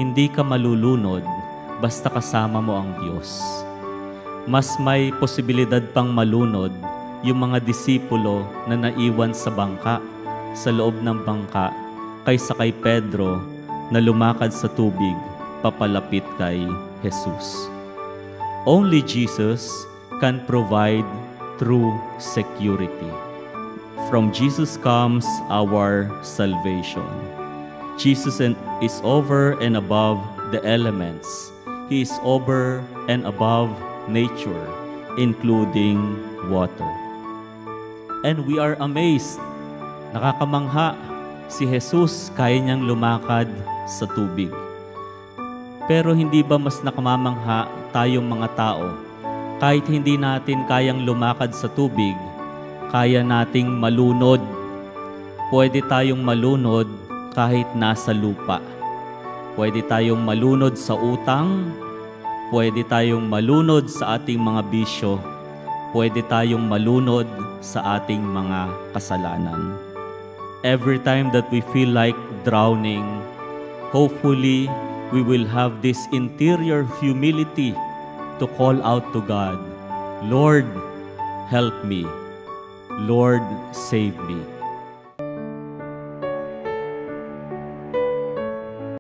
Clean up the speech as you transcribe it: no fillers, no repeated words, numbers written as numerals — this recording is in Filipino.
hindi ka malulunod basta kasama mo ang Diyos. Mas may posibilidad pang malunod yung mga disipulo na naiwan sa bangka, sa loob ng bangka, kaysa kay Pedro na lumakad sa tubig papalapit kay Jesus. Only Jesus can provide true security. From Jesus comes our salvation. Jesus is over and above the elements. He is over and above nature, including water. And we are amazed. Nakakamangha, si Jesus kaya niyang lumakad sa tubig. Pero hindi ba mas nakamamangha tayong mga tao? Kahit hindi natin kayang lumakad sa tubig, kaya nating malunod. Pwede tayong malunod kahit nasa lupa. Pwede tayong malunod sa utang. Pwede tayong malunod sa ating mga bisyo. Pwede tayong malunod sa ating mga kasalanan. Every time that we feel like drowning, hopefully, we will have this interior humility to call out to God, Lord, help me. Lord, save me.